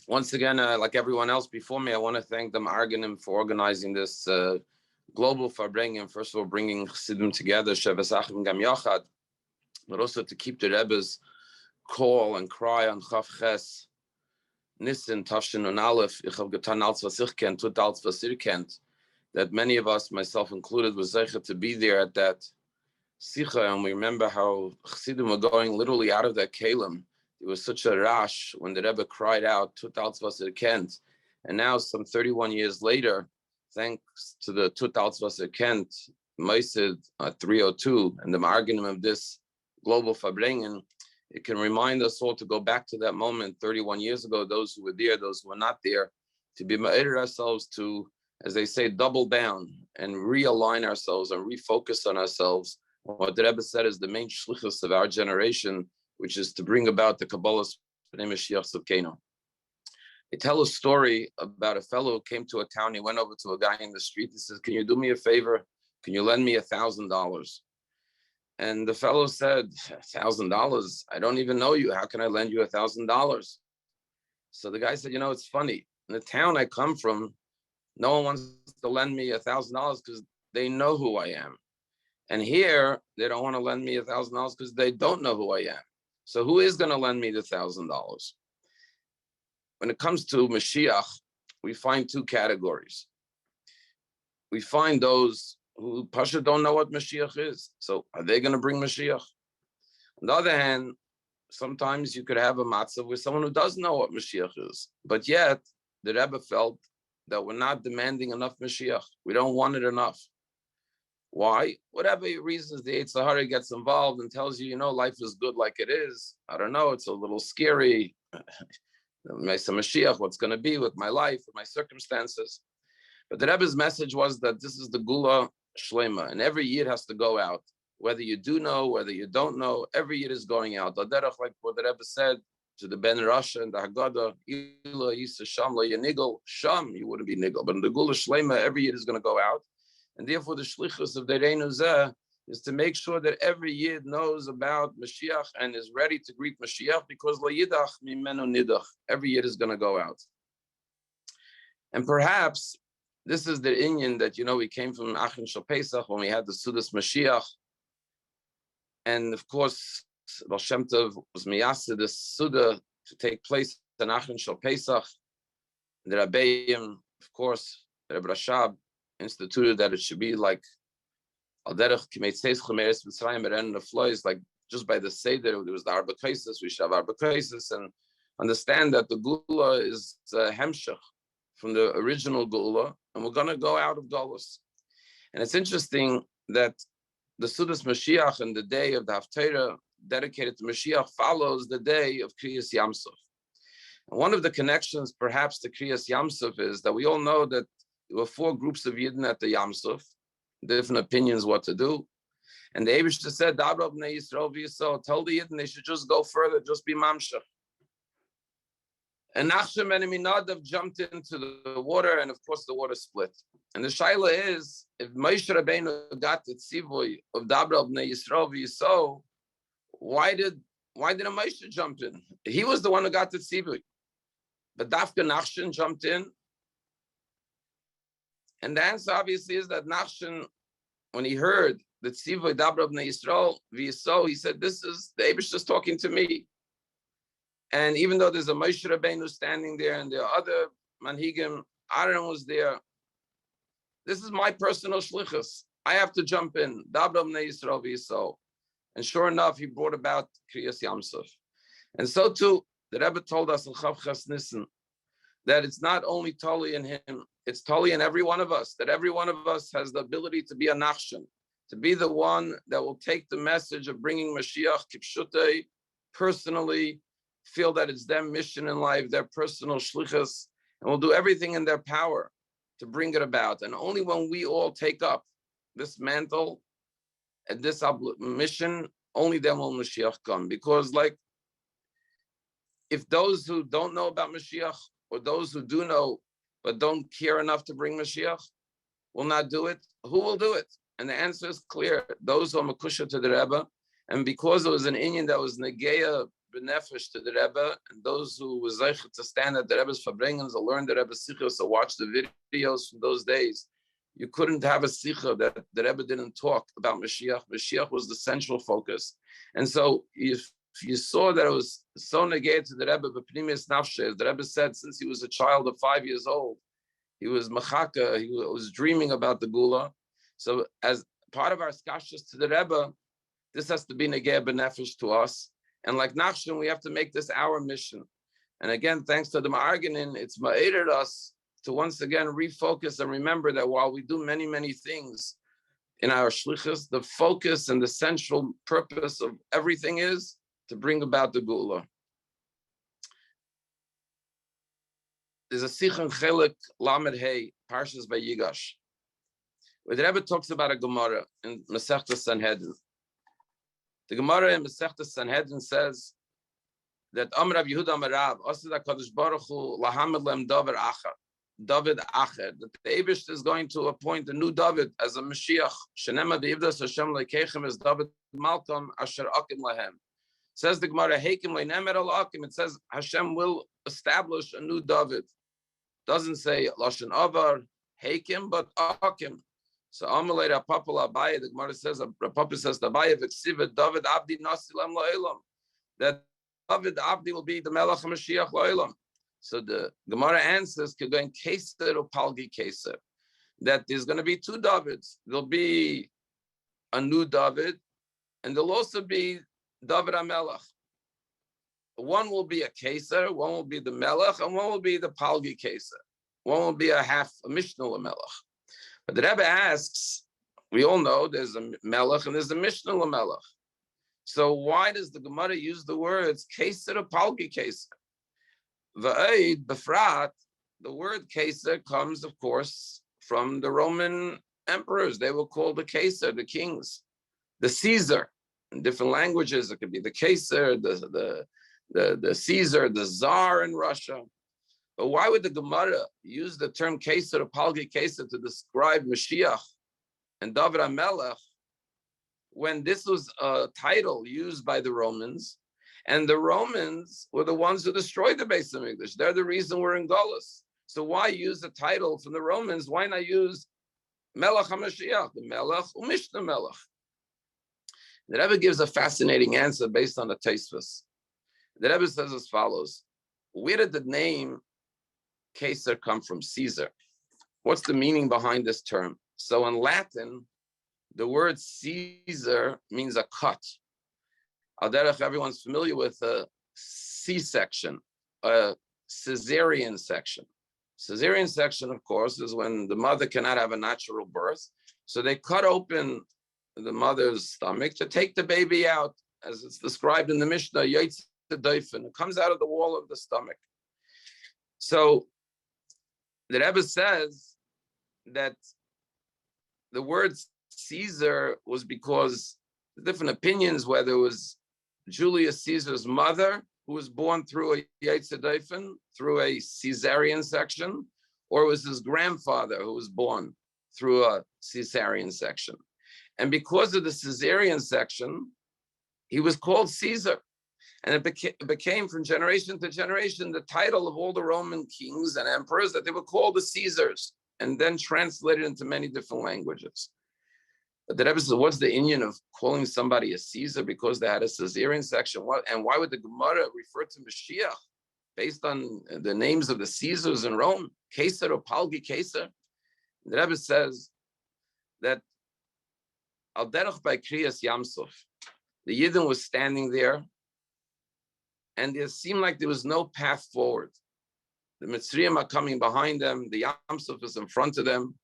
Once again, like everyone else before me, I want to thank the Arganim for organizing this global Farbrengen. First of all, bringing Chassidim together, Shevasachim Gam Yachad, but also to keep the Rebbe's call and cry on Chav Ches, Nissen, Tafshin and Aleph, Ich hab getan als was ich kennt, tut als was ihr kennt, that many of us, myself included, was zechus to be there at that Sicha, and we remember how Chassidim were going literally out of that Kalim. It was such a rash when the Rebbe cried out, Tut als was ihr kennt. And now, some 31 years later, thanks to the Tut als was ihr kennt, Moisid 302, and the argument of this global Farbrengen, it can remind us all to go back to that moment 31 years ago, those who were there, those who were not there, to be ma'adir ourselves to, as they say, double down and realign ourselves and refocus on ourselves. What the Rebbe said is the main shlichus of our generation, which is to bring about the Kabbalah's Moshiach Tzidkenu. They tell a story about a fellow who came to a town. He went over to a guy in the street. He says, "Can you do me a favor? Can you lend me $1,000?" And the fellow said, $1,000? I don't even know you. How can I lend you $1,000? So the guy said, it's funny. In the town I come from, no one wants to lend me $1,000 because they know who I am. And here, they don't want to lend me $1,000 because they don't know who I am. So who is going to lend me the $1,000? When it comes to Moshiach, we find two categories. We find those who Pasha don't know what Moshiach is. So are they going to bring Moshiach? On the other hand, sometimes you could have a matzah with someone who does know what Moshiach is. But yet, the Rebbe felt that we're not demanding enough Moshiach. We don't want it enough. Why? Whatever reasons the Yetzer Hara gets involved and tells you, life is good like it is. I don't know, it's a little scary. Mesa Mashiach, what's going to be with my life, with my circumstances. But the Rebbe's message was that this is the Gula Shlema, and every year it has to go out. Whether you do know, whether you don't know, every year is going out. Like what the Rebbe said to the Ben Rasha and the Haggadah, Ila Yisa Sham La Yanigel, Sham, you wouldn't be nigel. But in the Gula Shlema, every year is going to go out. And therefore, the shlichus of the Reinu Zeh is to make sure that every Yid knows about Mashiach and is ready to greet Mashiach, because La Yidach Mimenu Nidach, every Yid is going to go out. And perhaps this is the inyan that, we came from Achin Shal Pesach when we had the Sudas Mashiach. And of course, Baal Shem Tov was miyaseh this Suda to take place in Achin Shal Pesach. The Rabbeim, of course, Rebbe Rashab, instituted that it should be like Alderech Kimeitzeis Chameres Mitzrayim Eren the flows, like just by the Seder, there was the Arba Kaisis, we should have Arba Kaisis, and understand that the Gula is Hemshech from the original Gula, and we're going to go out of Golus. And it's interesting that the Sudas Mashiach and the day of the Haftarah dedicated to Mashiach follows the day of Kriyas Yamsuf. And one of the connections perhaps to Kriyas Yamsuf is that we all know that there were 4 groups of Yidden at the Yamsuf, different opinions what to do. And the Aibishter said, tell the Yidden they should just go further, just be Mamshach. And Nachshon ben Aminadav jumped into the water, and of course the water split. And the shaila is, if Moshe Rabbeinu got the tzivui of Dabra b'nei Yisrael v'Yisrael, why did a Moshe jump in? He was the one who got the tzivui. But Dafka Nachshon jumped in. And the answer obviously is that Nachshon, when he heard the tzivui Dabra b'nei Yisrael v'Yisrael, he said, this is the Aibishter talking to me. And even though there's a Moshe Rabbeinu standing there and there are other manhigim, Aaron was there, this is my personal shlichus. I have to jump in. Dabra b'nei Yisrael v'Yisrael. And sure enough, he brought about Kriyas Yamsuf. And so too, the Rebbe told us in Chav Ches Nissen that it's not only totally in him, it's totally in every one of us, that every one of us has the ability to be a Nachshon, to be the one that will take the message of bringing Mashiach Kipshutei personally, feel that it's their mission in life, their personal shlichus, and will do everything in their power to bring it about. And only when we all take up this mantle and this mission, only then will Mashiach come. Because if those who don't know about Mashiach, or those who do know but don't care enough to bring Mashiach, will not do it, who will do it? And the answer is clear. Those who are Makusha to the Rebbe, and because it was an inyan that was Negeya, benefesh to the Rebbe, and those who was zechus to stand at the Rebbe's farbrengens or learn the Rebbe's sichos or watch the videos from those days. You couldn't have a sicha that the Rebbe didn't talk about Moshiach. Moshiach was the central focus. And so if you saw that it was so negated to the Rebbe, but Pnimis Nafshe, the Rebbe said since he was a child of 5 years old, he was machaka, he was dreaming about the Gula. So as part of our skashas to the Rebbe, this has to be negeh benefesh to us. And like Nachshon, we have to make this our mission. And again, thanks to the Ma'arganin, it's ma'ated us to once again refocus and remember that while we do many, many things in our shlichus, the focus and the central purpose of everything is to bring about the Gula. There's a Sikh in Chelik Lamed Hey, Parshas by Yigash, where the Rebbe talks about a Gemara in Masechta Sanhedrin. The Gemara in Masechta Sanhedrin says that Amr Rav Yehuda Amar Rav, Asad HaKadosh Baruch Hu Lahamed Lem David Acher, that the Aibishter is going to appoint a new David as a Moshiach. Shenema B'Ivdas Hashem Lekeichem as David Malcolm Asher Akim Lahem. Says the Gemara, Heikim Leinemer Al Akim. It says Hashem will establish a new David. Doesn't say Lashon Avar, Heikim, but Akim. So Amalei Rapapal Abaye, the Gemara says, Rapapa says, Abaye V'Ksiva David Abdi Nasilam La'ilam. That David Abdi will be the Melech HaMashiach La'ilam. So the Gemara answers, Kegoin Keser or Palgi Keser, that there's going to be two Davids. There'll be a new David, and there'll also be David HaMelech. One will be a Keser, one will be the Melech, and one will be the Palgi Keser. One will be a Mishnah Melech. But the Rebbe asks, we all know there's a Melech and there's a Mishnah Melech. So why does the Gemara use the words Keser or Palgi Keser? V'aid befrat, the word Keser comes, of course, from the Roman emperors. They were called the Keser, the kings, the Caesar. In different languages, it could be the Keser, the Caesar, the Tsar in Russia. But why would the Gemara use the term Keser or Palgi Keser to describe Moshiach and David HaMelech when this was a title used by the Romans? And the Romans were the ones who destroyed the Beis Hamikdash. They're the reason we're in Golus. So why use the title from the Romans? Why not use Melech HaMashiach, the Melech U'Mishnah Melech? The Rebbe gives a fascinating answer based on the Tosfos. The Rebbe says as follows: where did the name Caesar come from? Caesar. What's the meaning behind this term? So in Latin, the word Caesar means a cut. Alderech, everyone's familiar with a C-section, a cesarean section. Cesarean section, of course, is when the mother cannot have a natural birth. So they cut open the mother's stomach to take the baby out, as it's described in the Mishnah, Yotze Dofen. It comes out of the wall of the stomach. So the Rebbe says that the word Caesar was because different opinions, whether it was Julius Caesar's mother, who was born through a Yotze Dofen, through a cesarean section, or it was his grandfather who was born through a cesarean section. And because of the cesarean section, he was called Caesar. And it became from generation to generation the title of all the Roman kings and emperors, that they were called the Caesars, and then translated into many different languages. But the Rebbe says, what's the inyan of calling somebody a Caesar because they had a cesarean section? And why would the Gemara refer to Moshiach based on the names of the Caesars in Rome? Caesar or Palgi Caesar? The Rebbe says that Al Derech by Kriyas Yamsuf, the Yidden was standing there, and it seemed like there was no path forward. The Mitzrayim are coming behind them, the Yamsuf is in front of them.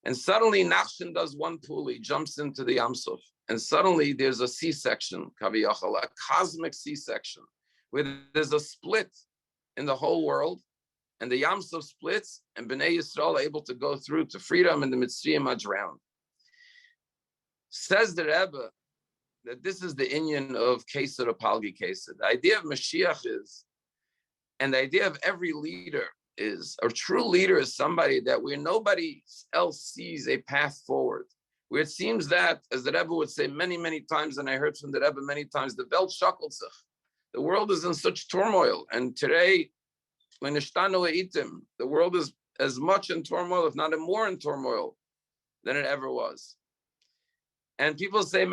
And suddenly Nachshon does one pull, he jumps into the Yamsuf. And suddenly there's a C-section, Kaviyachal, a cosmic C-section, where there's a split in the whole world. And the Yamsuf splits, and Bnei Yisrael are able to go through to freedom, and the Mitzrayim are drowned. Says the Rebbe that this is the inyan of Keser or Palgi Keser. The idea of Moshiach is, and the idea of every leader is, a true leader is somebody that where nobody else sees a path forward, where it seems that, as the Rebbe would say many, many times, and I heard from the Rebbe many times, the Welt shackelt sich. The world is in such turmoil. And today, the world is as much in turmoil, if not more in turmoil, than it ever was. And people say,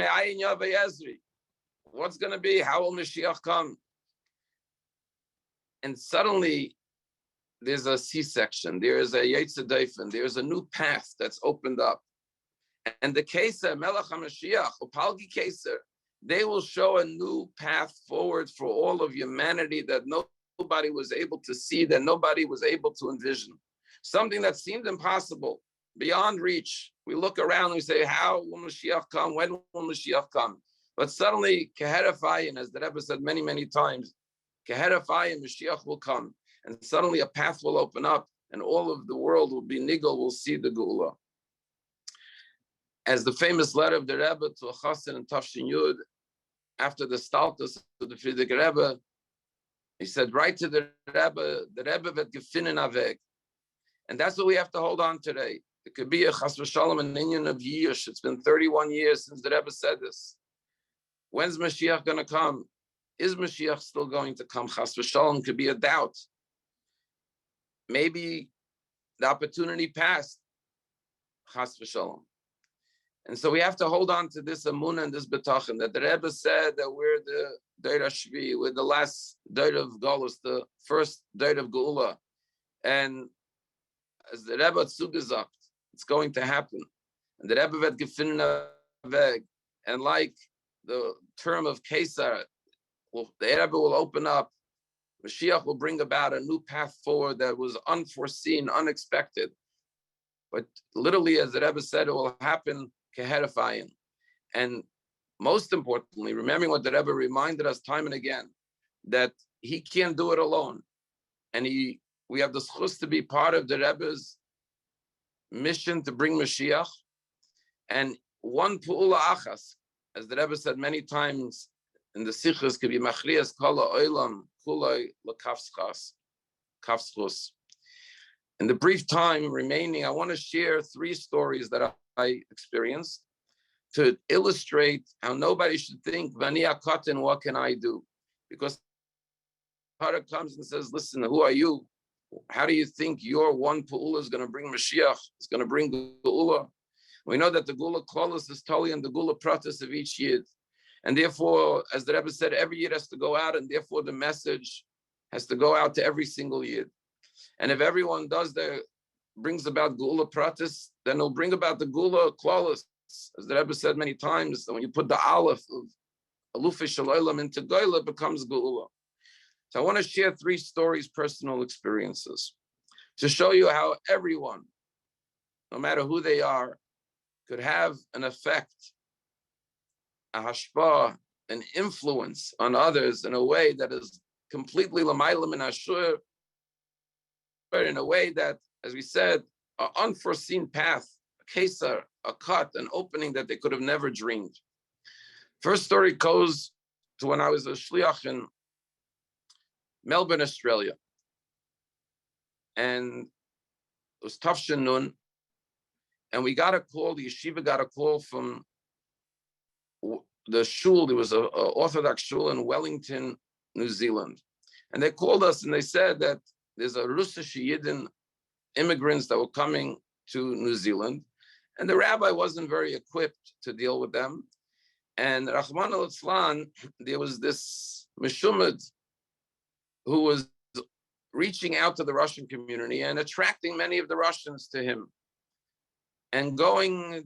what's going to be? How will Moshiach come? And suddenly, there's a C-section, there is a Yetzidayfen, there's a new path that's opened up. And the Keser, Melech HaMashiach, Upalgi Keser, they will show a new path forward for all of humanity that nobody was able to see, that nobody was able to envision. Something that seemed impossible, beyond reach. We look around and we say, how will Moshiach come? When will Moshiach come? But suddenly, Keherafayim, as the Rebbe said many, many times, Keherafayim, Moshiach will come. And suddenly a path will open up and all of the world will be nigel, will see the Geula. As the famous letter of the Rebbe to a Chassid in Tafshin Yud, after the Staltus of the Friedrich Rebbe, he said, write to the Rebbe wird gefint aveg. And that's what we have to hold on today. It could be a chas v'shalom, an inyan of years. It's been 31 years since the Rebbe said this. When's Mashiach going to come? Is Mashiach still going to come? Chas v'shalom could be a doubt. Maybe the opportunity passed. Chas v'shalom. And so we have to hold on to this amunah and this betachin that the Rebbe said that we're the Deit HaShvi, we're the last Deit of Golus, the first Deit of Geula. And as the Rebbe zugezagt, it's going to happen. And the Rebbe wird gefint aveg. And like the term of Kesar, the Rebbe will open up. Mashiach will bring about a new path forward that was unforeseen, unexpected. But literally, as the Rebbe said, it will happen keherafayim. And most importantly, remembering what the Rebbe reminded us time and again, that he can't do it alone. And we have the zechus to be part of the Rebbe's mission to bring Mashiach. And one pu'ula achas, as the Rebbe said many times in the sichos, could be machriyas kala oilam kulay lekafschas, kafschus. In the brief time remaining, I want to share 3 stories that I experienced to illustrate how nobody should think, Vani akatin, what can I do? Because Hara comes and says, listen, who are you? How do you think your one Pa'ula is going to bring Mashiach? It's going to bring Geula. We know that the Geula Klolos is totally in the Geula Pratis of each Yid. And therefore, as the Rebbe said, every Yid has to go out, and therefore the message has to go out to every single Yid. And if everyone brings about Geula Pratis, then it'll bring about the Geula Klolos. As the Rebbe said many times, that when you put the Aleph of Alufi Shalaylam into Geula, it becomes Geula. So I want to share 3 stories, personal experiences, to show you how everyone, no matter who they are, could have an effect, a hashpah, an influence on others in a way that is completely l'maylam and ashur, but in a way that, as we said, an unforeseen path, a kesar, a cut, an opening that they could have never dreamed. First story goes to when I was a shliach in Melbourne, Australia. And it was Tafshin Nun. And we got a call, the yeshiva got a call from the shul. There was an Orthodox shul in Wellington, New Zealand. And they called us and they said that there's a Russish Yidden immigrants that were coming to New Zealand. And the rabbi wasn't very equipped to deal with them. And Rahman al-Islan, there was this Meshumad who was reaching out to the Russian community and attracting many of the Russians to him and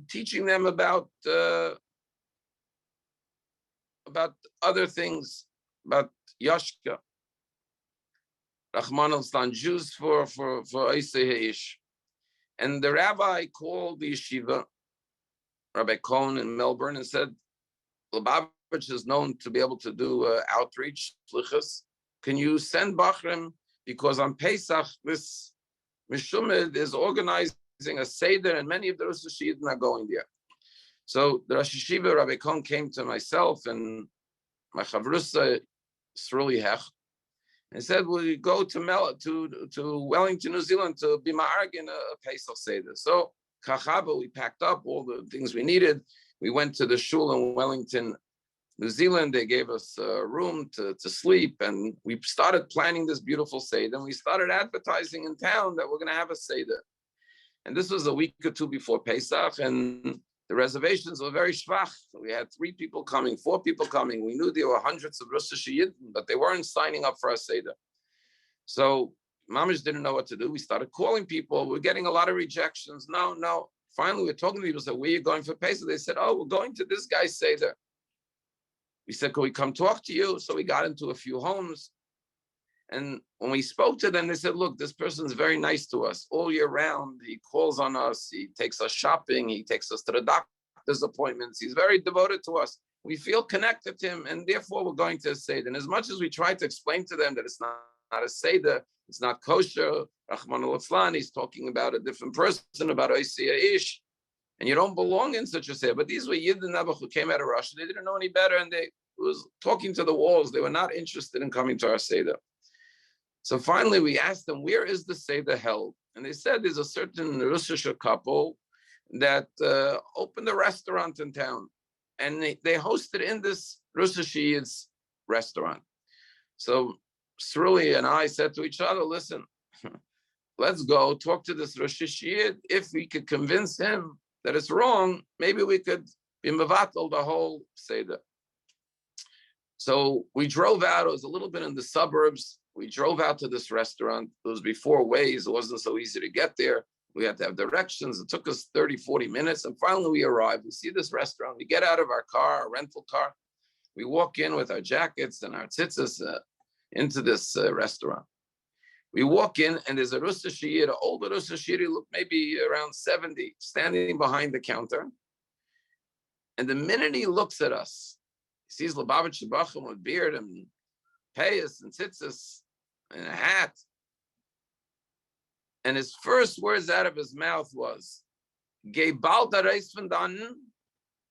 teaching them about other things, about Yashka, Rahman al-Islan, Jews for Eisei Ha'ish. And the rabbi called the yeshiva, Rabbi Cohn in Melbourne, and said, Lubavitch is known to be able to do outreach, slichus. Can you send Bachrim? Because on Pesach, this Mishumid is organizing a Seder, and many of the Rosh Hashidim are going there. So the Rosh Hashiva, Rabbi Cohn, came to myself and my Chavrusa, Sruli Hech, and said, will you go to Wellington, New Zealand to be ma'argin a Pesach Seder? So Kachaba, we packed up all the things we needed. We went to the shul in Wellington, New Zealand, they gave us a room to sleep, and we started planning this beautiful Seder, and we started advertising in town that we're going to have a Seder. And this was a week or two before Pesach, and the reservations were very schwach. We had 3 people coming, 4 people coming. We knew there were hundreds of Rosh Hashanah, but they weren't signing up for a Seder. So Mamish didn't know what to do. We started calling people. We're getting a lot of rejections. No. Finally, we're talking to people, said, where are you going for Pesach? They said, oh, we're going to this guy's Seder. We said, can we come talk to you? So we got into a few homes. And when we spoke to them, they said, look, this person's very nice to us all year round. He calls on us. He takes us shopping. He takes us to the doctor's appointments. He's very devoted to us. We feel connected to him, and therefore we're going to a Seder. And as much as we try to explain to them that it's not a Seder, it's not kosher, Rahman al-Islan, he's talking about a different person, about Oisiya Ish, and you don't belong in such a Seder. But these were Yid and Nebuch who came out of Russia. They didn't know any better, and they was talking to the walls. They were not interested in coming to our Seder. So finally, we asked them, where is the Seder held? And they said there's a certain Russisch couple that opened a restaurant in town, and they hosted in this Russisch restaurant. So Sruli and I said to each other, listen, let's go talk to this Rosh Hashanah. If we could convince him that it's wrong, maybe we could be mevatel the whole Seder. So we drove out. It was a little bit in the suburbs. We drove out to this restaurant. It was before Waze. It wasn't so easy to get there. We had to have directions. It took us 30, 40 minutes. And finally we arrived. We see this restaurant. We get out of our car, our rental car. We walk in with our jackets and our tzitzis into this restaurant. We walk in, and there's a Rosh Hashanah, an older Rosh Hashanah, maybe around 70, standing behind the counter. And the minute he looks at us, he sees Lubavitch Shabachim with beard and payas and tzitzis and a hat. And his first words out of his mouth was, Geh bald der Reis von dannen,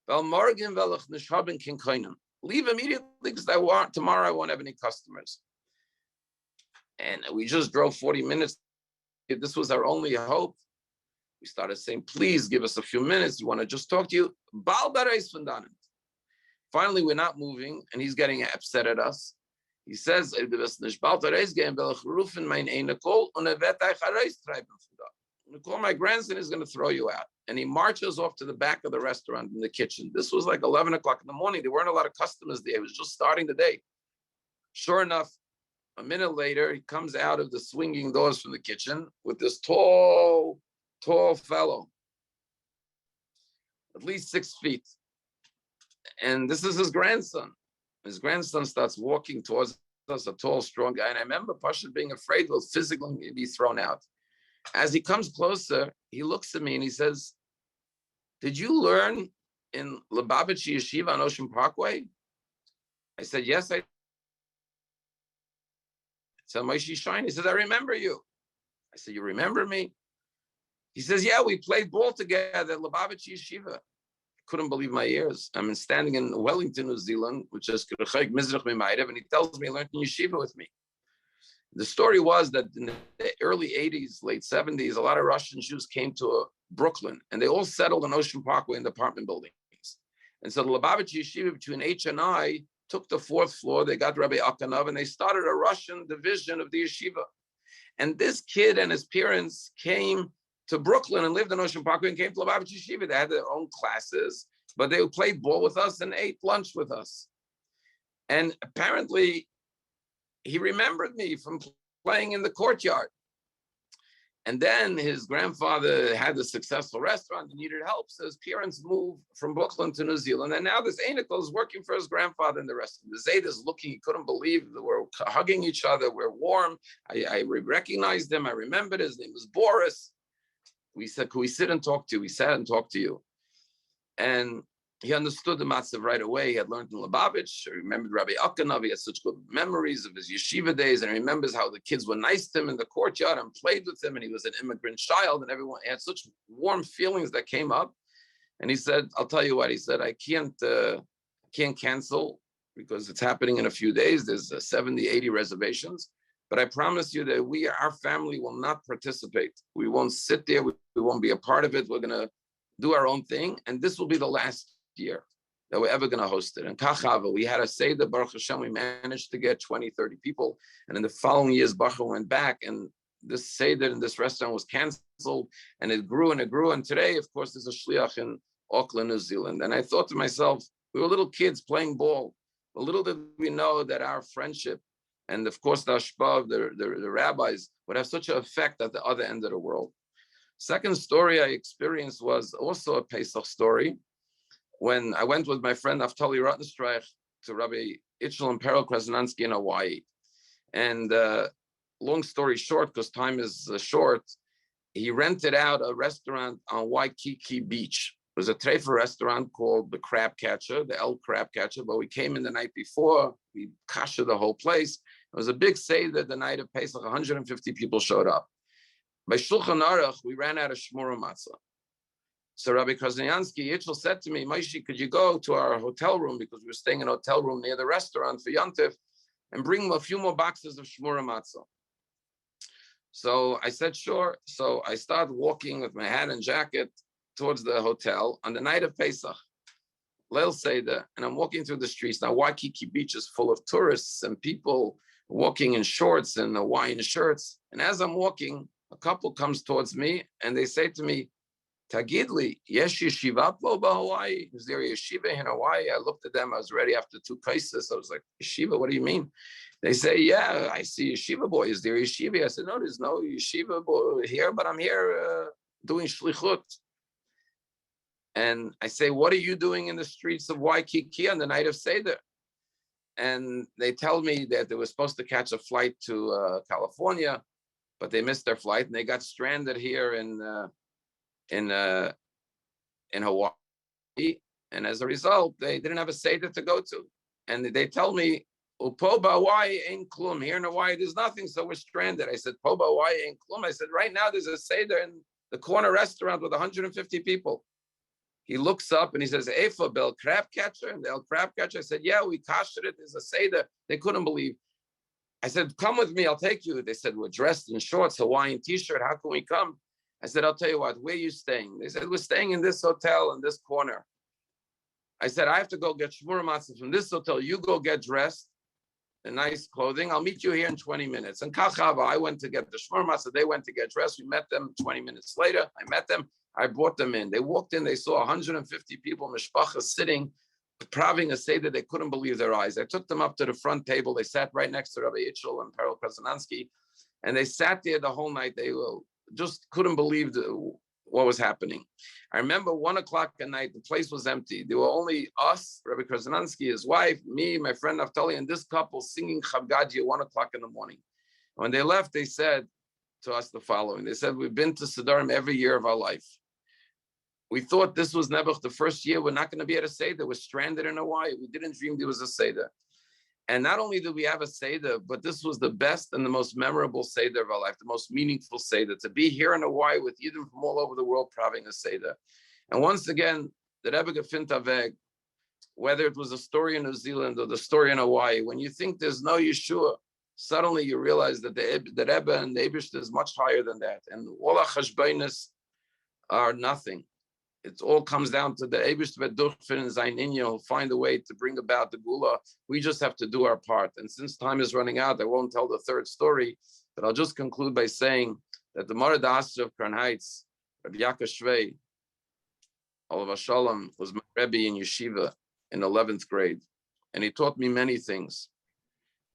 weil morgen will ich nicht haben kein Koinen. Leave immediately, because tomorrow I won't have any customers. And we just drove 40 minutes. This was our only hope. We started saying, please give us a few minutes. We want to just talk to you. Bald der Reis von dannen. Finally, we're not moving, and he's getting upset at us. He says, I'm going to call my grandson, is going to throw you out. And he marches off to the back of the restaurant in the kitchen. This was like 11 o'clock in the morning. There weren't a lot of customers there. It was just starting the day. Sure enough, a minute later, he comes out of the swinging doors from the kitchen with this tall fellow, at least 6 feet. And this is his grandson. His grandson starts walking towards us, a tall, strong guy. And I remember Pasha being afraid we'll physically be thrown out. As he comes closer, he looks at me and he says, did you learn in Lubavitch Yeshiva on Ocean Parkway? I said, yes, I said, Moshe Scheiner. He says, I remember you. I said, you remember me? He says, yeah, we played ball together at Lubavitch Yeshiva. Couldn't believe my ears. I'm standing in Wellington, New Zealand, which is and he tells me he learned in yeshiva with me. The story was that in the early 80s, late 70s, a lot of Russian Jews came to Brooklyn, and they all settled on Ocean Parkway in the apartment buildings. And so the Lubavitch Yeshiva between H and I took the 4th floor. They got Rabbi Akanov, and they started a Russian division of the yeshiva. And this kid and his parents came to Brooklyn and lived in Ocean Parkway and came to Lubavitch Yeshiva. They had their own classes, but they played ball with us and ate lunch with us. And apparently, he remembered me from playing in the courtyard. And then his grandfather had a successful restaurant and needed help. So his parents moved from Brooklyn to New Zealand. And now this Einikel is working for his grandfather in the restaurant. The Zayd is looking, he couldn't believe that we're hugging each other. We're warm. I recognized him. I remembered his name was Boris. We said, could we sit and talk to you? We sat and talked to you. And he understood the matzav right away. He had learned in Lubavitch. He remembered Rabbi Akanov. He had such good memories of his yeshiva days, and he remembers how the kids were nice to him in the courtyard and played with him, and he was an immigrant child, and everyone had such warm feelings that came up. And he said, I'll tell you what, he said, I can't cancel because it's happening in a few days. There's 70, 80 reservations. But I promise you that our family will not participate. We won't sit there. We won't be a part of it. We're going to do our own thing. And this will be the last year. that were ever going to host it. And Kachava, we had a Seder, Baruch Hashem, we managed to get 20, 30 people. And in the following years, Baruch went back, and this Seder in this restaurant was canceled, and it grew and it grew. And today, of course, there's a shliach in Auckland, New Zealand. And I thought to myself, we were little kids playing ball. But little did we know that our friendship, and of course, the ashpa of the rabbis, would have such an effect at the other end of the world. Second story I experienced was also a Pesach story. When I went with my friend Naftali Rottenstreich to Rabbi Itchel and Perel Krasnansky in Hawaii. And long story short, because time is short, he rented out a restaurant on Waikiki Beach. It was a treifa restaurant called the Crab Catcher, the El Crab Catcher, but we came in the night before, we kasha the whole place. It was a big seder the night of Pesach, 150 people showed up. By Shulchan Aruch, we ran out of shmura matzah. So Rabbi Krasnansky Yitzchel said to me, Moshe, could you go to our hotel room, because we were staying in a hotel room near the restaurant for Yontif, and bring a few more boxes of shmura matzah. So I said, sure. So I started walking with my hat and jacket towards the hotel on the night of Pesach, Leil Seder, and I'm walking through the streets. Now, Waikiki Beach is full of tourists and people walking in shorts and Hawaiian shirts. And as I'm walking, a couple comes towards me and they say to me, Tagidli, yesh yeshiva po Hawaii? Is there a yeshiva in Hawaii? I looked at them. I was ready after 2 cases. I was like, yeshiva, what do you mean? They say, yeah, I see yeshiva boy. Is there a yeshiva? I said, no, there's no yeshiva boy here, but I'm here doing shlichut. And I say, what are you doing in the streets of Waikiki on the night of Seder? And they tell me that they were supposed to catch a flight to California, but they missed their flight and they got stranded here in Hawaii. And as a result, they didn't have a Seder to go to. And they tell me, Poba Hawaii ain't klum. Here in Hawaii, there's nothing, so we're stranded. I said, Poba Hawaii ain't klum. I said, right now there's a Seder in the corner restaurant with 150 people. He looks up and he says, Efa Bel Crab Catcher? And the El Crab Catcher, I said, yeah, we kashed it. There's a Seder. They couldn't believe. I said, come with me, I'll take you. They said, we're dressed in shorts, Hawaiian t-shirt. How can we come? I said, I'll tell you what, where are you staying? They said, we're staying in this hotel in this corner. I said, I have to go get shmura matzah from this hotel. You go get dressed in nice clothing. I'll meet you here in 20 minutes. And Kachava, I went to get the shmura matzah. They went to get dressed. We met them 20 minutes later. I met them. I brought them in. They walked in. They saw 150 people, mishpacha, sitting, praving a seder. They couldn't believe their eyes. I took them up to the front table. They sat right next to Rabbi Itchel and Perel Krasnansky. And they sat there the whole night. They just couldn't believe what was happening. I remember 1 o'clock at night, the place was empty. There were only us, Rabbi Krasnansky, his wife, me, my friend Naftali, and this couple singing Chabgadji at 1 o'clock in the morning. When they left, they said to us the following. They said, we've been to Siddharim every year of our life. We thought this was Nebuch, the first year we're not going to be at a Seder. We're stranded in Hawaii. We didn't dream there was a Seder. And not only did we have a Seder, but this was the best and the most memorable Seder of our life, the most meaningful Seder, to be here in Hawaii with Yidden from all over the world having a Seder. And once again, the Rebbe gefint aveg, whether it was a story in New Zealand or the story in Hawaii, when you think there's no Yeshua, suddenly you realize that the Rebbe and the Aibishter is much higher than that. And all our cheshboinos are nothing. It all comes down to the Aibishter Durfin and Zayin Inyan will find a way to bring about the Gula. We just have to do our part. And since time is running out, I won't tell the third story, but I'll just conclude by saying that the Morad Asher of Crown Heights, Rabbi Yaakov Shvei, Olav Shalom, was my Rebbe in yeshiva in 11th grade. And he taught me many things.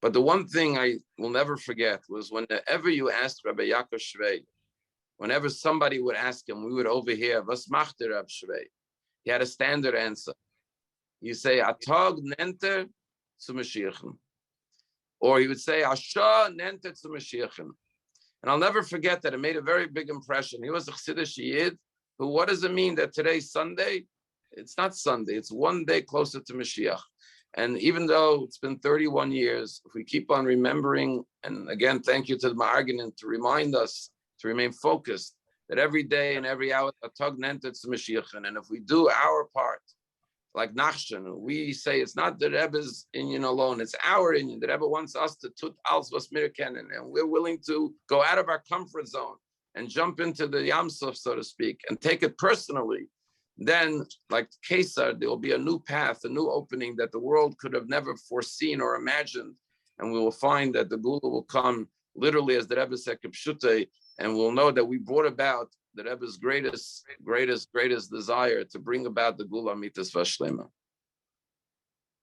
But the one thing I will never forget was whenever you asked Rabbi Yaakov Shvei, whenever somebody would ask him, we would overhear, was macht der Reb Shvei? He had a standard answer. You say, Atog nenter zu Moshiach. Or he would say, Asha nenter zu Moshiach. And I'll never forget that. It made a very big impression. He was a Chassidish Yid, who, what does it mean that today's Sunday? It's not Sunday. It's one day closer to Moshiach. And even though it's been 31 years, if we keep on remembering, and again, thank you to the Ma'arganin to remind us to remain focused, that every day and every hour, and if we do our part, like Nachshon, we say it's not the Rebbe's Inyan alone, it's our Inyan. The Rebbe wants us to tut als was mir kennen, and we're willing to go out of our comfort zone and jump into the Yam Suf, so to speak, and take it personally, then, like Kesar, there will be a new path, a new opening that the world could have never foreseen or imagined. And we will find that the Gula will come literally, as the Rebbe said, Kipshute, and we'll know that we brought about the Rebbe's greatest desire to bring about the Gula Mitzvah Shlema.